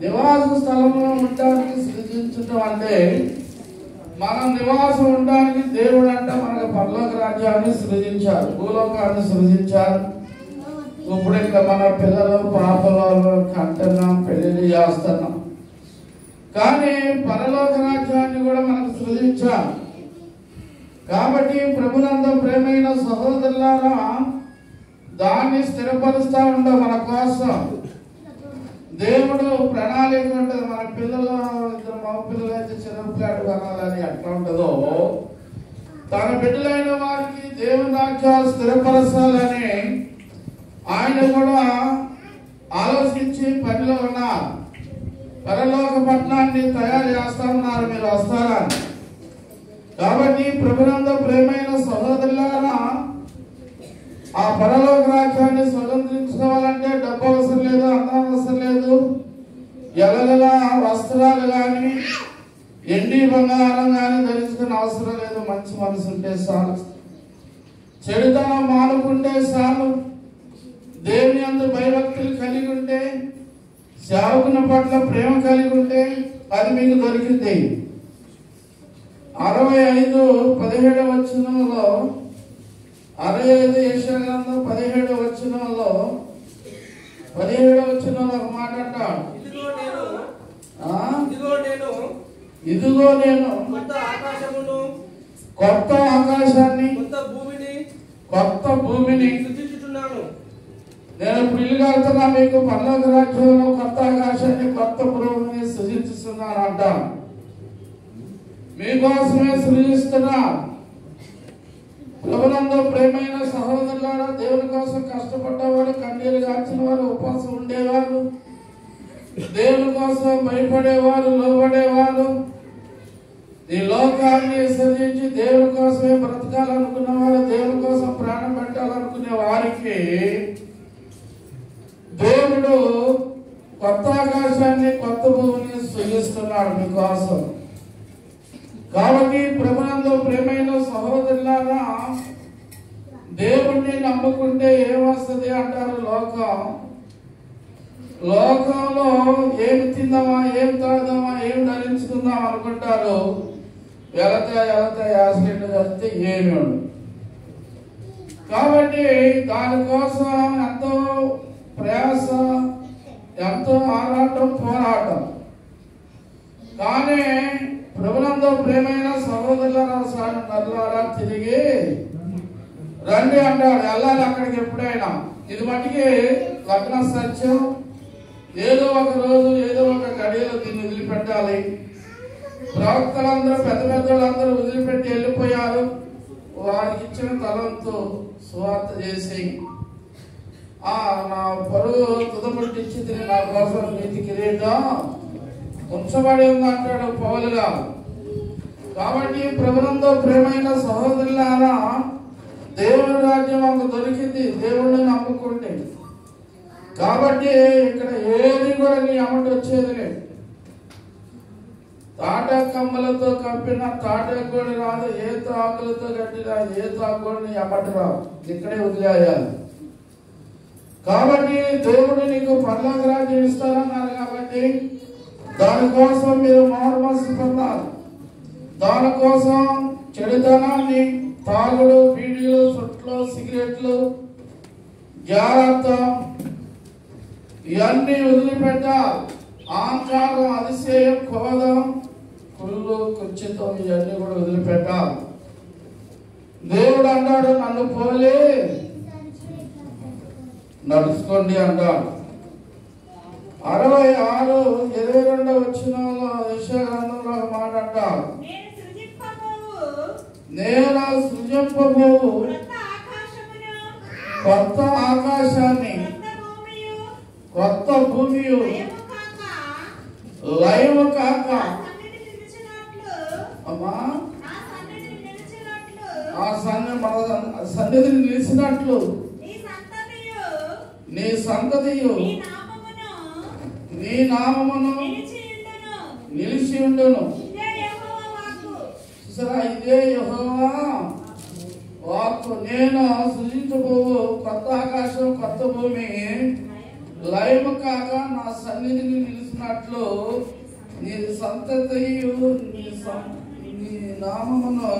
నివాస స్థలంలో ఉండడానికి సృజించడం అంటే మనం నివాసం ఉండడానికి దేవుడు అంట మనకు పరలోక రాజ్యాన్ని సృజించారు, భూలోకాన్ని సృజించారు. ఇప్పుడు ఇంకా మన పిల్లలు పాపలు కంటున్నాం, పెళ్లి చేస్తున్నాం, కానీ పరలోక రాజ్యాన్ని కూడా మనకు సృజించారు. కాబట్టి ప్రభునందు ప్రేమైన సహోదరులారా, దాన్ని స్థిరపరుస్తా ఉండ మన కోసం దేవుడు ప్రణాళిక ఉంటుంది. మన పిల్లలు ఇద్దరు మగ పిల్లలు అయితే చిన్న ఫ్లాట్ కొనాలని ఎట్లా ఉంటుందో, తన బిడ్డలైన వారికి దేవుని రాజ్యాలు స్థిరపరచాలని ఆయన కూడా ఆలోచించి పనిలో ఉన్నారు. పరలోక పట్టణాన్ని తయారు చేస్తా ఉన్నారు, మీరు వస్తారా? కాబట్టి ప్రభునందు ప్రేమైన సహోదరులారా, ఆ పరలోక రాజ్యాన్ని స్వతంత్రించుకోవాలంటే డబ్బు అవసరం లేదు, అందం అవసరం లేదు, ఎలల వస్త్రాలు కానీ ఎండి బంగారం కానీ ధరించుకునే అవసరం లేదు. మంచి మనసు ఉంటే చాలు, చెడుతనం మానుకుంటే చాలు, దేవుని యందు భయభక్తులు కలిగి ఉంటే, సేవకుని పట్ల ప్రేమ కలిగి ఉంటే అది మీకు దొరికింది. 65:17 వచనంలో 65 యెషయా గ్రంథం 17 వచనంలో 17 వచనంలో ఒక మాట అంటాడు, ఇదిగో నేను కొత్త ఆకాశాన్ని కొత్త భూమిని సృజించుచున్నాను. నేను ఇప్పుడు ఇల్లు కడుతున్నా, మీకు పరలోక రాజ్యంలో కొత్త ఆకాశాన్ని కొత్త భూమిని సృజిస్తున్నాను అంటాను. మీకోసమే సృజిస్తున్నా. ప్రభునందు ప్రేమైన సహోదరులారా, దేవుని కోసం కష్టపడ్డవారు, కన్నీరు గార్చిన వారు, ఉపవాసం ఉండేవారు, దేవుని కోసం భయపడేవారు, లోబడేవారు, ఈ లోకాన్ని సృజించి దేవుని కోసమే బ్రతకాలనుకున్న వారు, దేవుని కోసం ప్రాణం పెట్టాలనుకునే వారికి దేవుడు కొత్త ఆకాశాన్ని కొత్త భూమిని సృజిస్తున్నాడు మీకోసం. కాబట్టి ప్రభునందు ప్రేమైన సహోదరులారా, దేవుణ్ణి నమ్ముకుంటే ఏమొస్తుంది అంటారు? లోకంలో ఏమి తిందామా, ఏం తాగుదామా, ఏం ధరించుకుందాం అనుకుంటారు. వెళతా యాక్సిడెంట్ జరిగితే ఏమి ఉండదు. కాబట్టి దానికోసం ఎంతో ప్రయాస, ఎంతో ఆరాటం, పోరాటం. కానీ ప్రభునందు ప్రేమైన సహోదరులారా, తిరిగి రండి అంటాడు. వెళ్ళాలి అక్కడికి ఎప్పుడైనా. ఇది మటుకి లగ్న సత్యం. ఏదో ఒక రోజు ఏదో ఒక గడియలో దీన్ని వదిలిపెట్టాలి. ప్రవక్తలందరూ పెద్ద పెద్దవాళ్ళందరూ వదిలిపెట్టి వెళ్ళిపోయారు. వారికి ఇచ్చిన తలంతో సువార్త చేసి నా పరువు తుదముట్టించి నా కోసం నీతి కిరీటం ఉంచబడి ఉంది అంటాడు పౌలుగా. కాబట్టి ప్రభునందు ప్రేమైన సహోదరులారా, దేవుని రాజ్యం మాకు దొరికింది దేవుణ్ణి నమ్ముకుంటే. కాబట్టి ఇక్కడ ఏది కూడా నీ అమ్మటి వచ్చేది లేదు. తాటా కమ్మలతో కప్పిన తాటా కూడా రాదు, ఏ తాకులతో కట్టినా ఏ తాకు కూడా నీ అమ్మటి రాదు, ఇక్కడే వదిలేయాలి. కాబట్టి దేవుడు నీకు పరలోక రాజ్యం ఇస్తారన్నారు. కాబట్టి దానికోసం మీరు మారుమనసు పొందాలి. దానికోసం చెడుతనాన్ని, తాగుడు, బీడీలు, చుట్లు, సిగరెట్లు, జాగ్రత్త, ఇవన్నీ వదిలిపెట్టాలి. అహంకారం, అతిశయం, క్రోధం, కుళ్ళు, కుచితం, ఇవన్నీ కూడా వదిలిపెట్టాలి. దేవుడు అంటాడు, నన్ను పోలే నడుచుకోండి అంటాడు. 66:22 వచనంలో యెషయా గ్రంథంలో ఒక మాట అంటాడు, నేను సృజింపబోవు కొత్త ఆకాశాన్ని కొత్త భూమి లయము కాక అమ్మా ఆ సన్నిధిని నిలిచినట్లు నీ సంతతియు నీ నామమును నిలిచి ఉండును. చూసారా, ఇదే యెహోవా వాక్కు. నేను సృజించబోవు కొత్త ఆకాశం కొత్త భూమి లయము కాక నా సన్నిధిని నిలిచినట్లు నీ సంతతియు నీ నామమును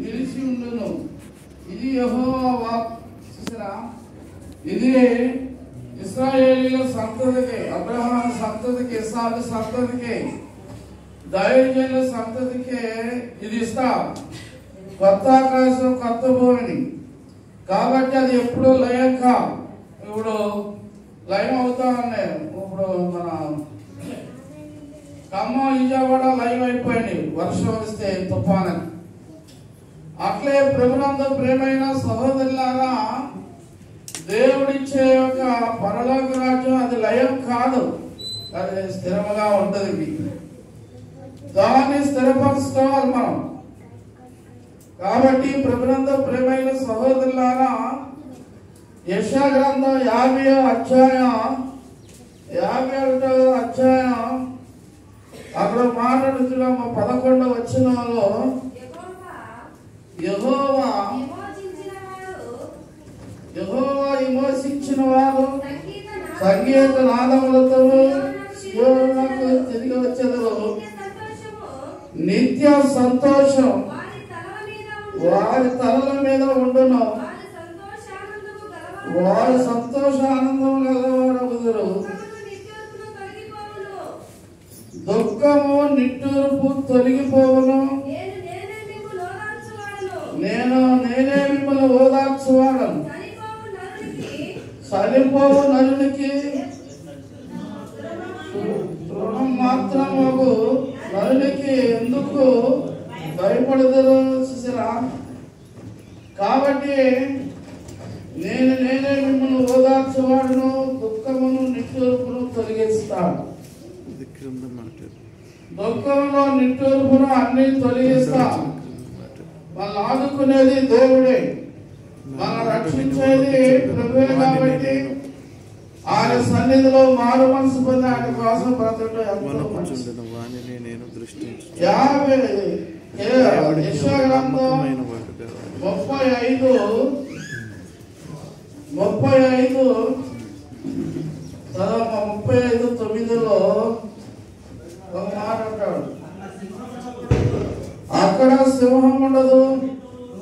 నిలిచి ఉండును. ఇది యెహోవా వాక్కు. చూసారా, ఇది ఇశ్రాయేలీయుల సంతతికి, అబ్రహాము సంతతికి, ఇస్సాకు సంతతికి, దైవజనుల సంతతికి ఇది ఇస్తా, కొత్త ఆకాశం కొత్త భూమిని. కాబట్టి అది ఎప్పుడు లయం కా, ఇప్పుడు లయం అవుతా ఉన్నాయి. ఇప్పుడు మన ఖమ్మం, విజయవాడ లయం అయిపోయింది వర్షం వస్తే తుఫాను. అట్లే ప్రభునందు ప్రేమైన సహోదరులారా, దేవుడిచ్చే ఒక పరలోక రాజ్యం అది లయం కాదు, అది స్థిరముగా ఉంటుంది. దాన్ని స్థిరపరచుకోవాలి మనం. కాబట్టి ప్రభునందు ప్రేమైన సహోదరులారా, యెషయా గ్రంథం 50వ అధ్యాయం 51వ అధ్యాయం అక్కడ మాట్లాడుతున్నాం 11వ వచనంలో, యెహోవా విమోచించిన వారు సంగీత నాదములతో సియోనుకు తిరిగి వచ్చెదరు. నిత్య సంతోషం వారి తలల మీద ఉండును. వారి సంతోషానందము గలవారగుదురు. దుఃఖము నిట్టూర్పు తొలగిపోవును. నేనే మిమ్మల్ని ఓదార్చువాడను. చనిపోవు నరునికి రుణం మాత్రము నరునికి ఎందుకు భయపడదురు? చూసారా, కాబట్టి నేనే మిమ్మల్ని ఓదార్చువాడును, దుఃఖమును నిట్టూర్పును తొలగిస్తాను. దుఃఖంలో నిట్టూర్పును అన్ని తొలగిస్తా. మనల్ని ఆదుకునేది దేవుడే, మనం రక్షించేది ప్రభువే. కాబట్టి ఆయన సన్నిధిలో మారు మనసు పొంది ఆయన కోసం బ్రతకడం ఎంతో మంచిది. యెషయా గ్రంథం 35:9లో ఒక మాట అంటాడు, అక్కడ సింహం ఉండదు,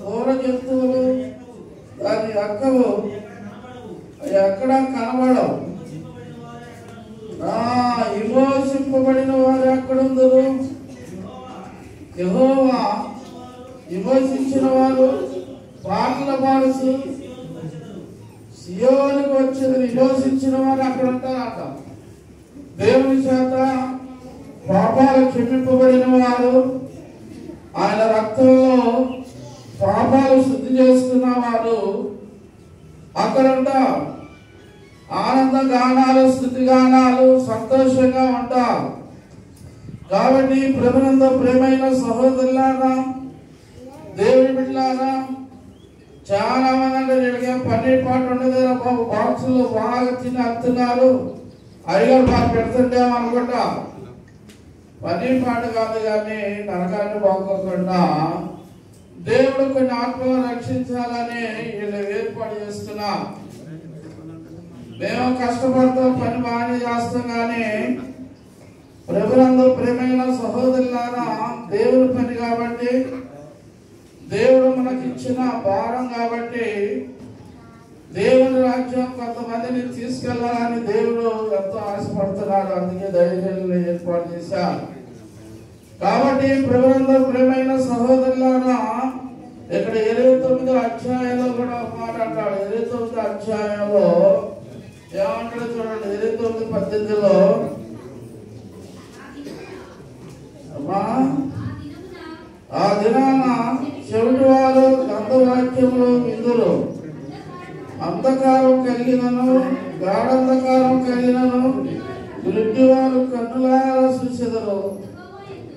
ఘోర జంతువులు దాని అక్కవు ఎక్కడ కనబడవు. విమోచింపబడిన వారు ఎక్కడుందరు? యెహోవా విమోచించిన వారు పాటలు పాడుతూ సియోనుకు వచ్చేది. విమోచించిన వారు అక్కడ ఉంటారట. దేవుని చేత పాపాలు క్షమింపబడిన వారు, ఆయన రక్తంలో పాపాలు శుద్ధి చేసుకున్న వారు అక్కడ ఉంటారు. ఆనంద గానాలు, స్తుతి గానాలు, సంతోషంగా ఉంటారు. కాబట్టి ప్రభునందు ప్రేమైన సహోదరులారా, దేవుని బిడ్డలారా, చాలా మంది అంటే పన్నీర్ పాట ఉండదు బాబు, బాక్సులు బాగా తిని అత్తున్నారు, అయ్యగారు బాగా పెడుతుండేమో అనుకుంటా. పన్నీర్ పాట కాదు, కానీ నరకాన్ని బాగోకుండా దేవుడు కొన్ని ఆత్మలు రక్షించాలని వీళ్ళు ఏర్పాటు చేస్తున్నా. మేము కష్టపడతాం, పని బాగానే చేస్తాం, కానీ ప్రభునందు ప్రేమైన సహోదరులారా, దేవుడి పని కాబట్టి, దేవుడు మనకి ఇచ్చిన భారం కాబట్టి, దేవుని రాజ్యం కొంతమందిని తీసుకెళ్లాలని దేవుడు ఎంతో ఆశపడుతున్నాడు. అందుకే దైవజనులు ఏర్పాటు చేశారు. కాబట్టి ప్రభునందు ప్రేమైన సహోదరులారా, ఇక్కడ 29వ అధ్యాయంలో కూడా ఒక మాట అంటాడు. 29వ అధ్యాయంలో ఏమంటాడు చూడండి. 29:18లో ఆ దినాన చెవిటి వారు గంధవాక్యములు విందురు, అంధకారం కలిగినను గాఢంధకారం కలిగినను గుడ్డి వారు కన్నులారా చూచెదరు.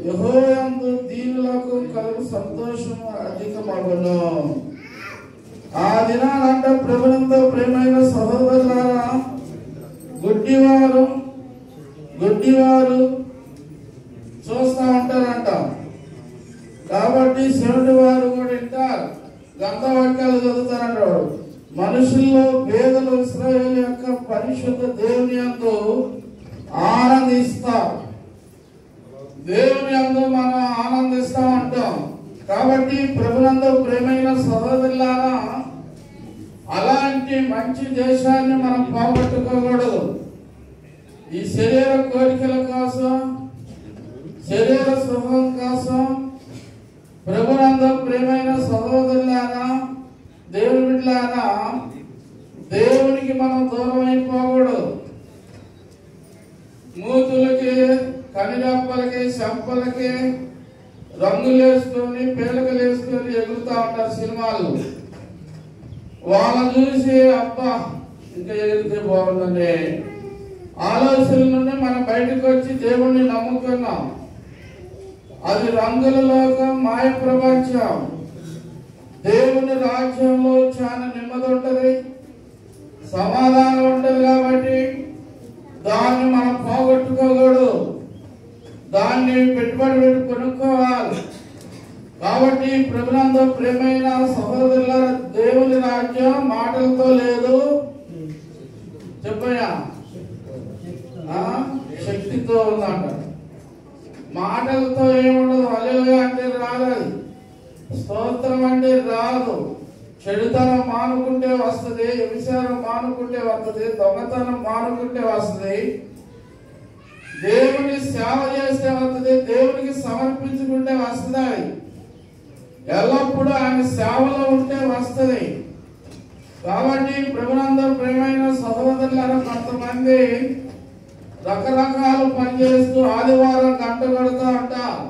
యెహోవాయందు దీనులకు కలుగు సంతోషము అధికమగును. ఆ దినాలంటే ప్రభునందు ప్రేమైన సహోదరులారా, గుడ్డివారు చూస్తూ ఉంటారంట. కాబట్టి చెవిటి వారు కూడా వింటారు, గంధవాక్యాలు చదువుతారంటాడు. మనుషుల్లో పేదలు ఇశ్రాయేలు యొక్క పరిశుద్ధ దేవుని యందు ఆనందిస్తారు. దేవుని యందు మనం ఆనందిస్తా ఉంటాం. కాబట్టి ప్రభునందు ప్రేమైన సహోదరులారా, అలాంటి మంచి దేశాన్ని మనం పోగొట్టుకోకూడదు. ఈ శరీర కోరికల కోసం, శరీర సుఖం కోసం ప్రభునందు ప్రేమైన సహోదరులారా, దేవుని బిడ్డలారా, దేవునికి మనం దూరం అయిపోకూడదు. మూతులకి, కనిరెప్పలకి, చెంపలకి రంగులు వేసుకొని, పేలకలు వేసుకొని ఎగురుతూ ఉంటారు సినిమాలు. వాళ్ళని చూసి అబ్బా ఇంకా ఎగిరితే బాగుందని ఆలోచన నుండి మనం బయటకు వచ్చి దేవుణ్ణి నమ్ముకున్నాం. అది రంగుల లోకం, మాయ ప్రపంచం. దేవుని రాజ్యంలో చాలా నెమ్మది ఉంటుంది, సమాధానం ఉంటుంది. కాబట్టి దాన్ని మనం పోగొట్టుకోకూడదు, దాన్ని పెట్టుబడి పెట్టి కొనుక్కోవాలి. కాబట్టి ప్రభునందు ప్రేమైన సహోదరుల, దేవుని రాజ్యం మాటలతో లేదు, చెప్పయ్యా, శక్తితో ఉందంట. మాటలతో ఏముండదు. హల్లెలూయా అంటే రాదు, అది స్తోత్రం అంటే రాదు. చెడుతనం మానుకుంటే వస్తుంది, వ్యభిచారం మానుకుంటే వస్తుంది, దొంగతనం మానుకుంటే వస్తుంది, దేవుని సేవ చేస్తే వస్తుంది, దేవునికి సమర్పించుకుంటే వస్తుంది. ఎల్లప్పుడూ ఆయన సేవలో ఉంటే వస్తుంది. కాబట్టి ప్రభునందు ప్రేమైన సహోదరులను కొంతమంది రకరకాలు పనిచేస్తూ ఆదివారం గంట కొడుతూ ఉంటారు.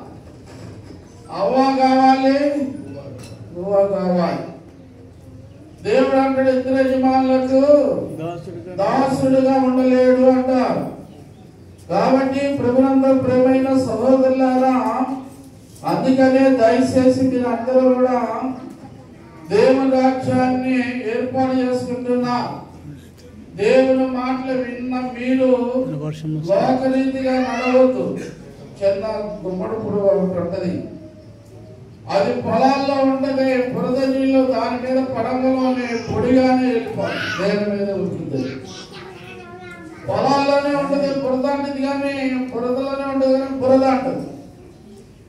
అవ్వ కావాలి, నువ్వు కావాలి. దేవుడు అంటాడు, ఇద్దరు యజమానులకు దాసుడుగా ఉండలేడు అంటారు. కాబట్టి ప్రభునందు ప్రేమైన సహోదరులారా, అందుకనే దయచేసి మీరు అందరూ కూడా దేవుని రాజ్యాన్ని ఏర్పాటు చేసుకుంటున్నా. దేవుని మాటలు విన్న మీరు లోకరీతిగా నడవద్దు. చిన్న గుమ్మడి పురుగు ఒకటి ఉంటది, అది పొలాల్లో ఉంటది, బురద నీళ్ళు దాని మీద పడవలోనే పొడిగానే వెళ్ళిపోయి దేని మీద ఉంటుంది. పొలాల్లోనే ఉంటది, బురద అంటది, కానీ బురదలోనే ఉంటది, కానీ బురద అంటది.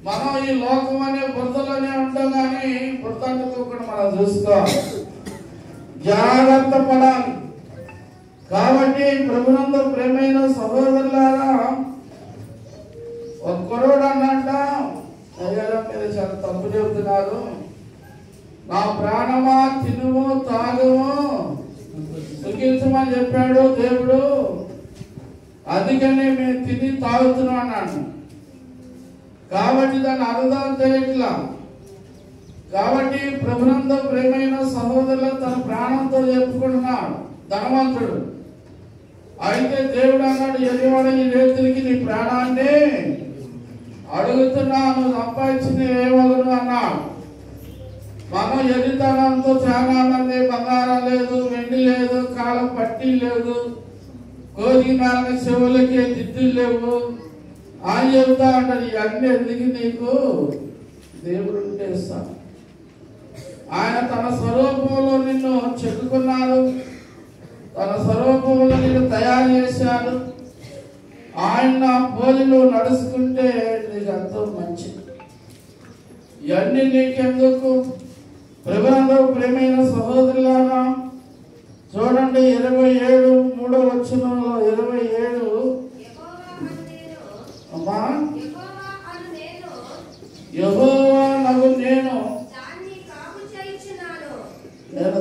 మనం ఈ లోకం అనే బురదలోనే ఉంటాం, కానీ బురద అంటుకోకుండా మనం చూసుకోవాలి, జాగ్రత్త పడాలి. కాబట్టి ప్రభునందు ప్రేమైన సహోదరులారా, ఒక కుర్రోడు అన్నట్ట, అయ్యారా మీరు చాలా తప్పు చెబుతున్నారు, నా ప్రాణమా తినుము తాగుము సుఖించమని చెప్పాడు దేవుడు, అందుకనే మేము తిని తాగుతున్నాం అన్నాడు. కాబట్టి దాన్ని అర్థం చేయట్లా. కాబట్టి ప్రభునందు ప్రేమైన సహోదరులు తన ప్రాణంతో చెప్పుకుంటున్నాడు ధనవంతుడు. అయితే దేవుడు అన్నాడు, ఎదివాడు ఈ రైతులకి నీ ప్రాణాన్ని అడుగుతున్నాను, సంపాదించిన ఏమగను అన్నాడు. మనం ఎదితనంతో చాలా మంది బంగారం లేదు, వెండి లేదు, కాలం పట్టి లేదు, కోరిక నాలుగు చెవులకి దిద్దులు లేవు అని చెబుతా అంటారు. ఇవన్నీ ఎందుకు నీకు? దేవుడు ఉంటే ఇస్తాను. ఆయన తన స్వరూపంలో నిన్ను చెక్కుకున్నాడు, తన స్వరూపంలో నిన్ను తయారు చేశాడు. ఆయన పోలిలో నడుచుకుంటే నీకు ఎంతో మంచిది. ఇవన్నీ నీకెందుకు? ప్రభునందు ప్రేమైన సహోదరులారా, చూడండి 27 వచనంలో 27 అమ్మా, యెహోవా నగు నేను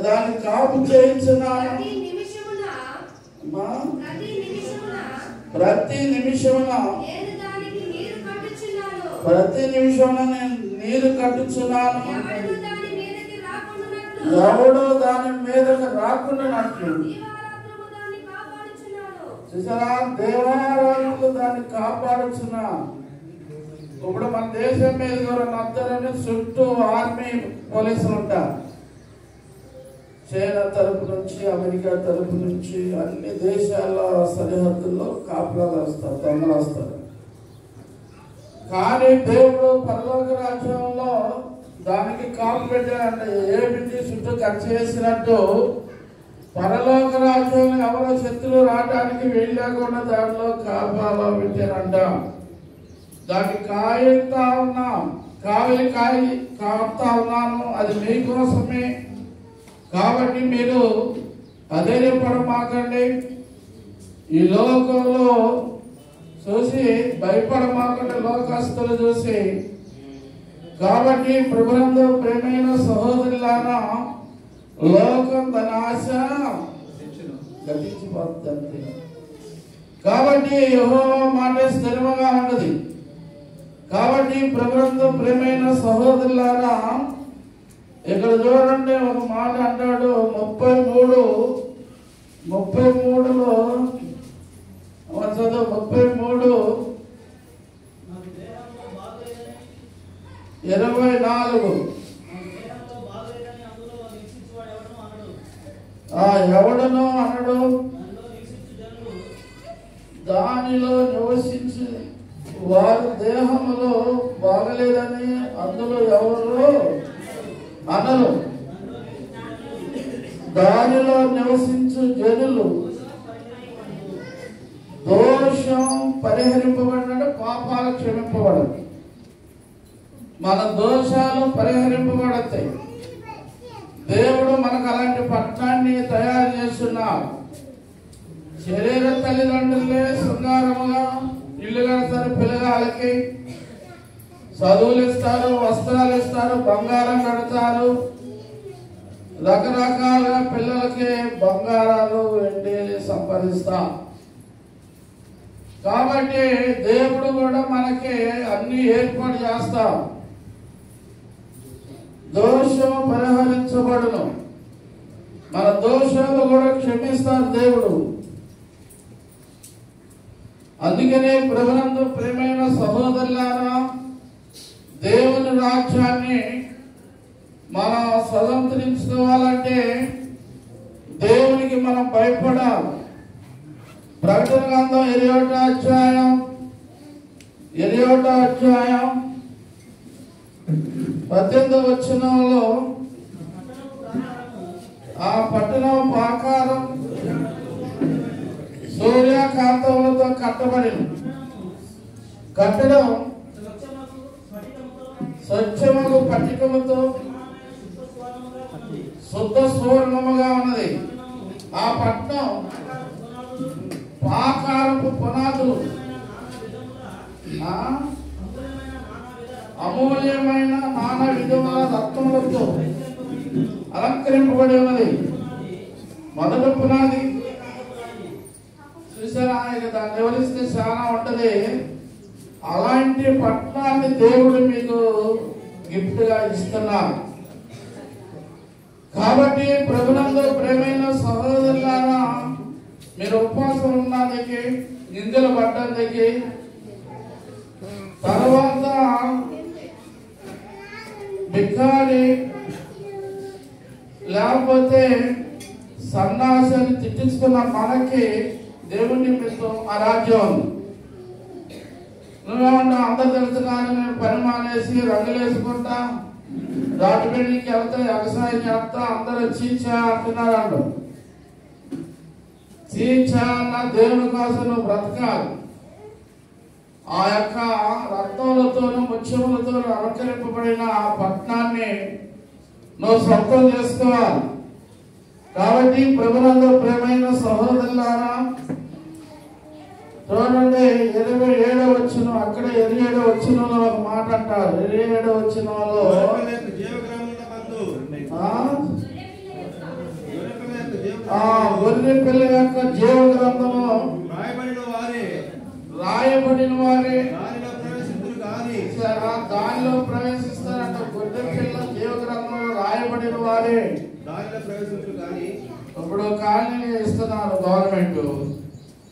దాన్ని కాపు చేయించున్నాను. ప్రతి నిమిషమున నేను నీరు కట్టుచున్నాను, ఎవడో దాని మీదకి రాకుండానట్లు. చూసారా, దేవాలయంలో దాన్ని కాపాడుచున్నా. ఇప్పుడు మన దేశం మీద కూడా అందరూ చుట్టూ ఆర్మీ పోలీసులు ఉంటారు. చైనా తరపు నుంచి, అమెరికా తరపు నుంచి అన్ని దేశాల సరిహద్దుల్లో కాపులాలు వస్తారు, దొంగలు వస్తారు. కానీ దేవుడు పరలోక రాజ్యంలో దానికి కాపు పెట్టాడంటే, ఏ బిడ్డ చుట్టూ ఖర్చు చేసినట్టు పరలోక రాజ్యంలో ఎవరో శత్రులు రావడానికి వెళ్ళకుండా దానిలో కాపాలో పెట్టారంట. దాన్ని కాయితా ఉన్నాం, కాపుతా ఉన్నాను, అది మీకోసమే. కాబట్టి మీరు అధైర్యపడమాకండి, ఈ లోకంలో చూసి భయపడమాకండి, లోకస్తులు చూసి. కాబట్టి ప్రభునందు ప్రేమైన సహోదరులారా, లోకం తన ఆశ గతించిపోతుంది. కాబట్టి యెహోవా మాట స్థిరముగా ఉన్నది. కాబట్టి ప్రభునందు ప్రేమైన సహోదరులారా, ఇక్కడ చూడండి ఒక మాట అంటాడు 33లో చదువు 33:24 ఎవడనో అనడు, దానిలో నివసించి వారి దేహములో బాగలేదని అందులో ఎవరు అనరు. దానిలో నివసించు జనులు దోషం పరిహరింపబడినట్టు పాపాలు క్షమింపబడదు. మన దోషాలు పరిహరింపబడతాయి. దేవుడు మనకు అలాంటి పట్టణాన్ని తయారు చేస్తున్నాడు. శరీర తల్లిదండ్రులే శృంగారముగా ఇల్లు కడతారు, పిల్లగాళ్ళకి చదువులు ఇస్తారు, వస్త్రాలు ఇస్తారు, బంగారం కడతారు, రకరకాలుగా పిల్లలకి బంగారాలు వెండి సంపాదిస్తాం. కాబట్టి దేవుడు కూడా మనకి అన్ని ఏర్పాటు చేస్తాం. దోషం పరిహరించబడును, మన దోషాలు కూడా క్షమిస్తారు దేవుడు. అందుకనే ప్రభునందు ప్రేమైన సహోదరులారా, దేవుని రాజ్యాన్ని మనం స్వతంత్రించుకోవాలంటే దేవునికి మనం భయపడాలి. ప్రకటన గ్రంథం 21వ అధ్యాయం 18వ వచనంలో ఆ పట్టణం ప్రాకారం సూర్యకాంతములతో కట్టబడింది. కట్టడం స్వచ్ఛముగు పట్టికముతో శుద్ధ సువర్ణముగా ఉన్నది. ఆ పట్టణం ప్రాకారపు పునాదులు అమూల్యమైన నానా విధముల రత్నములతో అలంకరింపబడి ఉన్నది. మొదటి పునాది చూసారా, ఇక దాన్ని వివరిస్తే చాలా ఉంటది. అలాంటి పట్టణాన్ని దేవుడు మీకు గిఫ్ట్ గా ఇస్తున్నారు. కాబట్టి ప్రభునందు ప్రేమైన సహోదరులారా, మీరు ఉపవాసం ఉన్నందుకు, నిందలు పడ్డందుకు, తర్వాత బిక్కారి లేకపోతే సన్నాసాన్ని తిట్టించుకున్న మనకి దేవుని నిమిత్తం ఆ రాజ్యం ఉంది. నువ్వేమన్నా అందరు తెలుసుకున్నాను, నేను పని మానేసి రంగులు వేసుకుంటా, రాజమండ్రికి వెళ్తా, వ్యవసాయం చేస్తా, అందరూ చీచా అంటున్నారు. చీచా అన్న దేవుని కోసం నువ్వు బ్రతకాలి. ఆ యొక్క రత్నములతోనూ ముత్యములతోనూ అలంకరింపబడిన ఆ పట్టణాన్ని నువ్వు సొంతం చేసుకోవాలి. కాబట్టి ప్రభునందు ప్రేమైన సహోదరులారా, చూడండి 27వ వచనం, అక్కడ 27వ వచనంలో ఒక మాట అంటారు. 27వ వచనంలో గొర్రె పిల్ల యొక్క జీవ గ్రంథము రాయబడిన వారే దానిలో ప్రవేశిస్తారంట. గొర్రె పిల్ల జీవ గ్రంథంలో రాయబడిన వారే ఇప్పుడు కాలనీ ఇస్తున్నారు గవర్నమెంట్.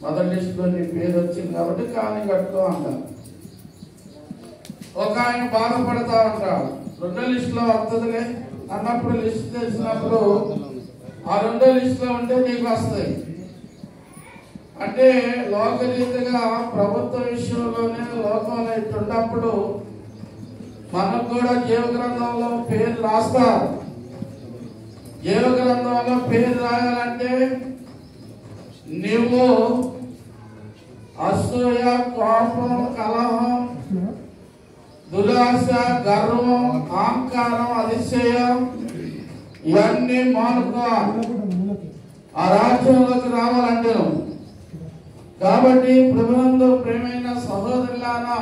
మొదటి లిస్ట్ లో నీ పేరు వచ్చింది కాబట్టి కాలనీ కట్టుకో అంటారు. ఒక ఆయన బాధపడతా ఉంటాడు, రెండో లిస్ట్ లో వస్తుందిలే అన్నప్పుడు లిస్ట్ తెలిసినప్పుడు ఆ రెండో లిస్ట్ లో ఉంటే నీకు వస్తాయి. అంటే లోకరీతిగా ప్రభుత్వ విషయంలోనే లోకంలో ఇట్టున్నప్పుడు మనకు కూడా జీవ గ్రంథంలో పేరు రాస్తారు. జీవ గ్రంథంలో పేరు రాయాలంటే నువ్వు అసూయ, కోపం, కలహం, దురాశ, గర్వం, అహంకారం, అతిశయం ఇవన్నీ మానుకో ఆ రాజ్యంలోకి రావాలంటే. కాబట్టి ప్రభువునందు ప్రియమైన సహోదరులారా,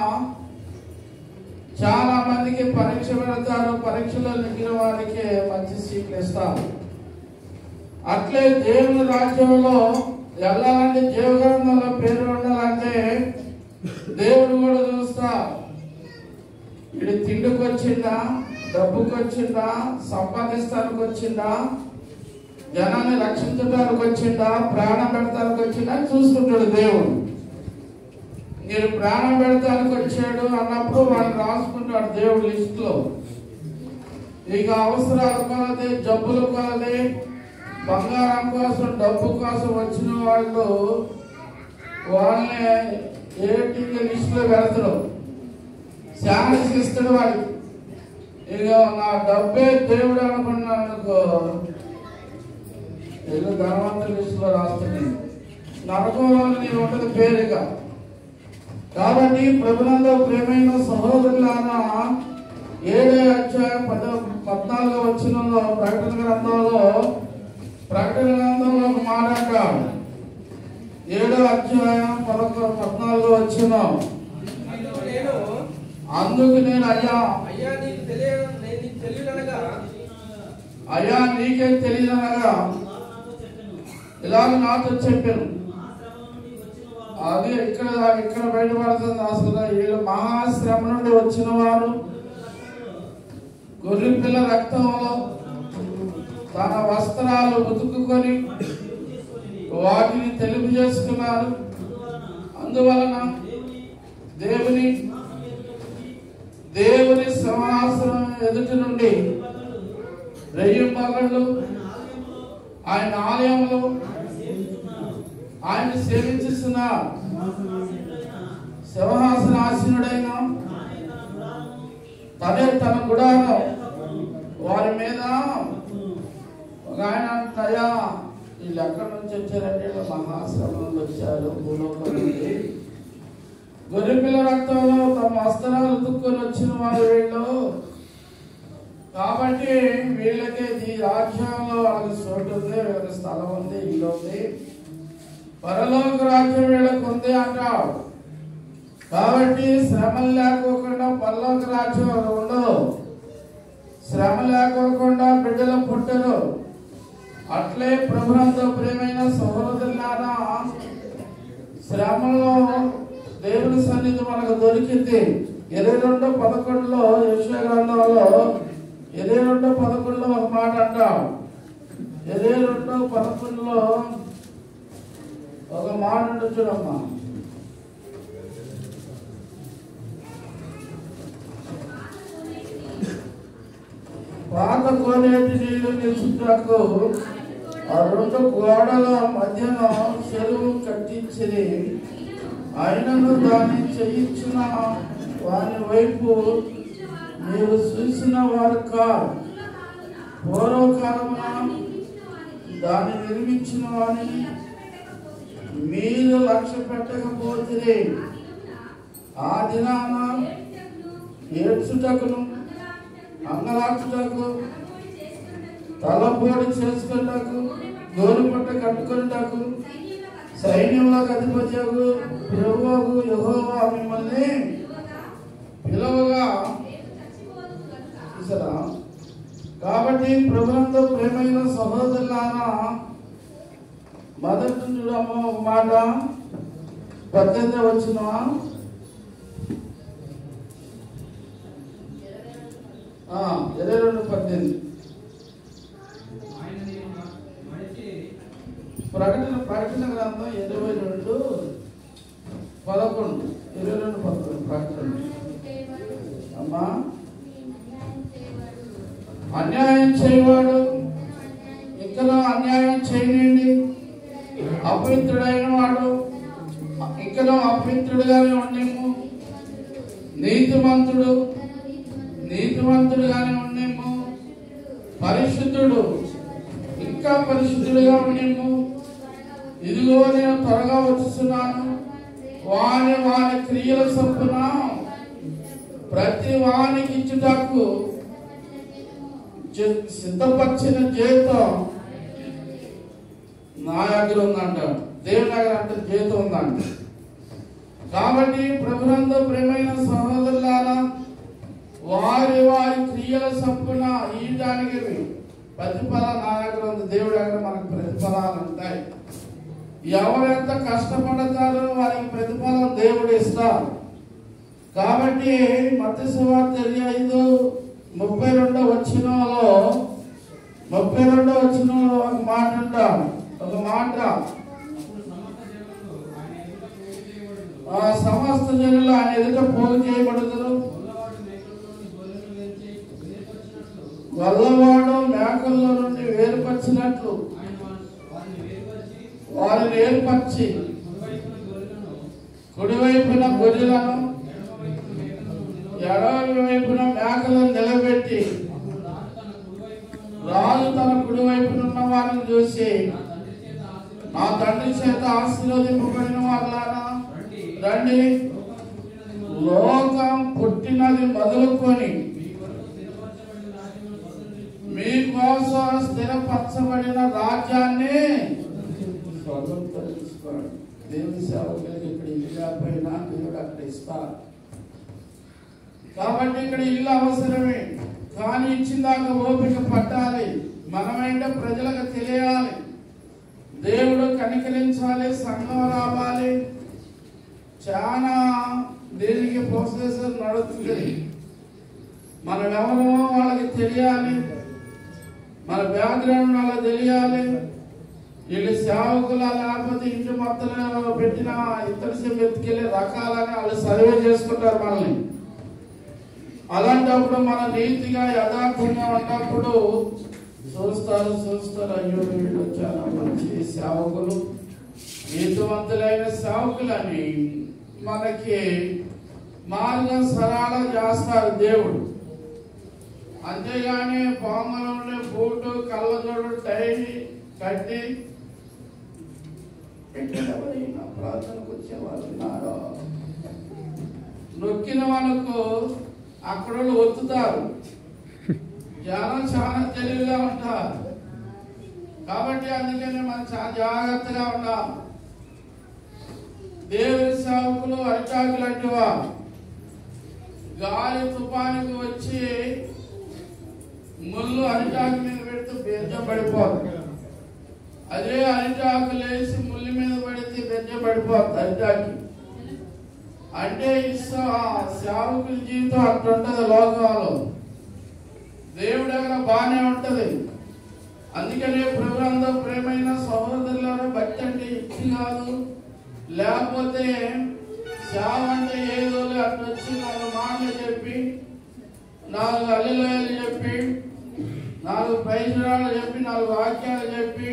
చాలా మందికి పరీక్ష పెడతారు, పరీక్షలో నెగ్గిన వారికి మంచి సీట్లు ఇస్తారు. అట్లే దేవుని రాజ్యంలో వెళ్ళాలంటే, జీవగ్రంథంలో పేరు ఉండాలంటే దేవుడు కూడా చూస్తా. వీడు తిండికి వచ్చిందా, డబ్బుకి వచ్చిందా, సంపాదిస్తానికి వచ్చిందా, జనాన్ని రక్షించడానికి వచ్చిందా, ప్రాణం పెడతానికి వచ్చిందా అని చూసుకుంటాడు దేవుడు. మీరు ప్రాణం పెడతానికి వచ్చాడు అన్నప్పుడు వాడిని రాసుకుంటాడు దేవుడు లిస్టులో. ఇక అవసరాలు కొలది, జబ్బులు కొలది, బంగారం కోసం, డబ్బు కోసం వచ్చిన వాళ్ళు వాళ్ళని ఏటింగ్ లిస్టులో పెడతాడు, శాంతి ఇస్తాడు వాడికి. ఇక నా డబ్బే దేవుడు అనుకున్నానుకో, ఏదో ధనవంతుల లిస్టులో రాస్తుంది, నరకంలో నేను ఉంటుంది పేరుగా. కాబట్టి ప్రభువునందు ప్రియమైన సహోదరులారా, 7వ అధ్యాయం 14వ వచనంలో ప్రకటన గ్రంథంలో ఒక మాట అంటాడు. 7వ అధ్యాయం 14వ వచనం, అందుకు నేను అయ్యా నీకే తెలియదనగా ఇలాగ నాతో చెప్పాను. అదే ఇక్కడ బయటపడుతుంది. అసలు వీళ్ళు మహాశ్రమ నుండి వచ్చిన వారు గొర్రె పిల్ల రక్తంలో తన వస్త్రాలు ఉతుకుకొని వాటిని తెలుపు చేసుకున్నారు. అందువలన దేవుని సింహాసనం ఎదుటి నుండి రెయ్యింబగళ్ళు ఆయన ఆలయంలో ఆయన సేవించిన సింహాసనాసీనుడైన తన గుడారం వారి మీద ఒక ఆయన అంటాయా, వీళ్ళు ఎక్కడి నుంచి వచ్చారంటే మహాశ్రమ నుండి వచ్చారు, భూలోకం నుండి గొర్రెపిల్ల రక్తంలో తమ వస్త్రాలు ఉతుక్కొని వచ్చిన వారు వీళ్ళు. కాబట్టి వీళ్ళకి ఈ రాజ్యంలో వాళ్ళకి చోటు ఉంది, వీళ్ళకి స్థలం ఉంది, ఇల్లు ఉంది, పరలోక రాజ్యం వీళ్ళకు ఉంది అంటాడు. కాబట్టి శ్రమలు లేకోకుండా పరలోక రాజ్యం ఉండదు, శ్రమ లేకోకుండా బిడ్డలు పుట్టరు. అట్లే ప్రభువునందు ప్రియమైన సహోదరులారా, శ్రమలో దేవుని సన్నిధి మనకు దొరికింది. 22:11 యెషయా గ్రంథంలో 22:11 ఒక మాట అంటాం. 22:11 ఒక మాట ఉంటుంది చూడమ్మా. పాత కోనేటి నీళ్లు నిలుచుటకు ఆ 2 గోడల మధ్యన చెరువు కట్టించిరి. ఆయనను దాన్ని చేయించిన వారి వైపు మీరు చూసిన వారు కాదు. పూర్వకాలమున దాన్ని నిర్మించిన వారిని మీరు లక్ష్య పెట్టకపోతే ఆ దినాన ఏడ్చుటకును అంగలార్చుటకు తలపోడి చేసుకుంటకు గోరుపట్ట కట్టుకుంటకు సైన్యంలోకి అధిపత్యకు ప్రభువు యెహోవా మిమ్మల్ని పిలవగా చూసారా. కాబట్టి ప్రభువుతో ప్రేమైన సహోదరులారా, మొదటి చూడమ్మ ఒక మాట 18 వచ్చిన 22:18 ప్రకటన గ్రంథం 22:11 ప్రకటన. అమ్మా, అన్యాయం చేయవాడు ఇంకనో అన్యాయం చేయనండి, అపవిత్రుడైన వాడు ఇంకనో అపవిత్రుడుగానే ఉండేము, నీతిమంతుడుగానే ఉండేము, పరిశుద్ధుడు ఇంకా పరిశుద్ధులుగా ఉండేము. ఇదిగో నేను త్వరగా వచ్చుతున్నాను. వాని వాని క్రియల చొప్పున ప్రతి వానికి ఇచ్చుటకు సిద్ధపరిచిన జీతం నా దగ్గర ఉందంట. దేవుని దగ్గర అంటే జీతం ఉందంట. కాబట్టి ప్రభునందు ప్రియమైన సహోదరులారా, వారి వారి క్రియల చొప్పున ఇయ్యడానికి ప్రతిఫలం నా దగ్గర ఉంది. దేవుడి దగ్గర మనకు ప్రతిఫలాలు ఉంటాయి. ఎవరెంత కష్టపడతారో వారికి ప్రతిఫలం దేవుడు ఇస్తారు. కాబట్టి మత్తయి సువార్త 5:32 వచనంలో ఒక మాట ఉంటాం. ఒక మాట, సమస్త జనులు ఆయన ఎదుట పోగు చేయబడుతారు. గొల్లవాడు మేకల్లో నుండి వేరుపరిచినట్లు వారిని ఏర్పరిచి కుడివైపున గొర్రెలను ఎడమ వైపున మేకలను నిలబెట్టి రాజు తన కుడివైపున ఉన్న వారిని చూసి, నా తండ్రి చేత ఆశీర్వదింపబడిన వారులారా రండి, లోకం పుట్టినది మొదలుకొని మీకోసం స్థిరపరచబడిన రాజ్యాన్ని స్వతంత్రించుకోండి. దేవుని సేవకులకి ఇక్కడ ఇల్లు లేకపోయినా దేవుడు అక్కడ ఇస్తారు. కాబట్టి ఇక్కడ ఇల్లు అవసరమే, కానీ ఇచ్చిందాక ఓపిక పట్టాలి. మనమైతే ప్రజలకు తెలియాలి, దేవుడు కనికరించాలి, సంఘం రావాలి. చాలా దీనికి ప్రొసెసర్ నడుస్తుంది. మనం ఎవరో వాళ్ళకి తెలియాలి, మన బ్యాక్గ్రౌండ్ వాళ్ళకి తెలియాలి. వీళ్ళు సేవకుల లేకపోతే ఇంటి మొత్తం పెట్టిన ఇతర ఎత్తుకెళ్ళే రకాలని వాళ్ళు సర్వే చేసుకుంటారు మనల్ని. అలాంటప్పుడు మన నీతిగా యథార్థంగా ఉన్నప్పుడు చూస్తారు, అయ్యో వీళ్ళు చాలా మంచి సేవకులు, నీతివంతులైన సేవకులని మనకి మార్గం సరళ చేస్తారు దేవుడు. అంతేగాని పొంగలు బూటు కళ్ళజోడు టై కట్టి ఎవరైనా ప్రార్థనకు వచ్చేవాళ్ళు ఉన్నారో నొక్కిన వాళ్ళకు అక్కడ ఒత్తుతారు. జనం చాలా తెలివిగా ఉంటారు. కాబట్టి అందుకని మనం చాలా జాగ్రత్తగా ఉండాలి. దేవుని సేవకులు అరిటాకు లాంటివా, గాలి తుఫానికి వచ్చి ముళ్ళు అరిటాకు మీద పెడితే బెంజం పడిపోతుంది. అదే అరిటాకు లేచి ముళ్ళు మీద పడితే బెంజం పడిపోతుంది అరిటాకి. అంటే సేవకుల జీవితం అట్లుంటది లోకంలో. దేవుడి దగ్గర బాగానే ఉంటది. అందుకనే ప్రభునందు ప్రేమైన సహోదరులారా, భక్తి అంటే ఇచ్చి కాదు, లేకపోతే సేవ అంటే ఏదో అట్లా వచ్చి 4 మాటలు చెప్పి, 4 హల్లెలూయాలు చెప్పి, 4 ప్రైజులు చెప్పి, 4 వాక్యాలు చెప్పి,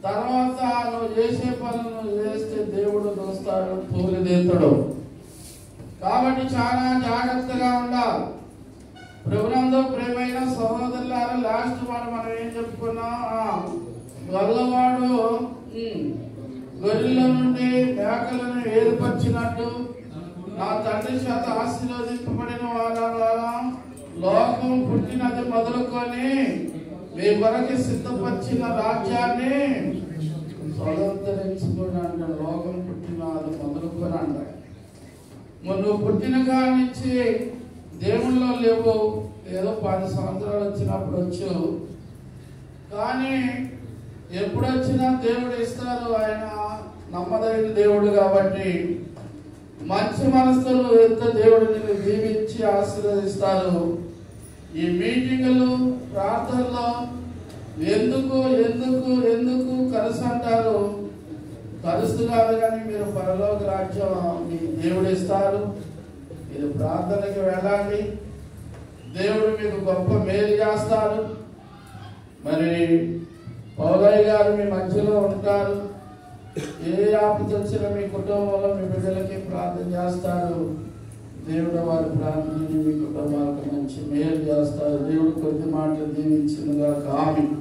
తర్వాత నువ్వు చేసే పనులు నువ్వు చేస్తే దేవుడు చూస్తాడు, తూలిదేస్తాడు. కాబట్టి చాలా జాగ్రత్తగా ఉండాలి. ప్రభునందు ప్రేమైన సహోదరులారా, లాస్ట్ మనం ఏం చెప్పుకున్నాం? గొల్లవాడు గొర్రెల నుండి మేకలను ఏర్పరిచినట్టు నా తండ్రి చేత ఆశీర్వదింపబడిన వారా, లోకం పుట్టినది మొదలుకొని మీ కొరకు సిద్ధపరిచిన రాజ్యాన్ని స్వతంత్రించుకుని అంటాడు. లోకం పుట్టినది మొదలుకొని అంటాడు. నువ్వు పుట్టిన కాడి నుంచి దేవుళ్ళో లేవు, ఏదో 10 సంవత్సరాలు వచ్చినప్పుడు వచ్చు. కానీ ఎప్పుడు వచ్చినా దేవుడు ఇస్తారు. ఆయన నమ్మదగిన దేవుడు కాబట్టి మంచి మనసులు ఎంత దేవుడు నిన్ను దీవించి ఆశీర్వదిస్తారు. ఈ మీటింగులు ప్రార్థనలో ఎందుకు ఎందుకు ఎందుకు కలిసి అంటారు? కలుసు కాదు కానీ మీరు పరలోక రాజ్యం మీ దేవుడు ఇస్తారు. మీరు ప్రార్థనకి వెళ్ళండి, దేవుడు మీకు గొప్ప మేలు చేస్తారు. మరి పౌలయ్య గారు మీ మధ్యలో ఉంటారు. ఏ ఆపద వచ్చినా మీ కుటుంబంలో మీ బిడ్డలకి ప్రార్థన చేస్తారు. దేవుడు వారి ప్రార్థనని మీ కుటుంబాలకు మంచి మేలు చేస్తారు. దేవుడు కొద్ది మాటలు దీవించినగా ఆమేన్.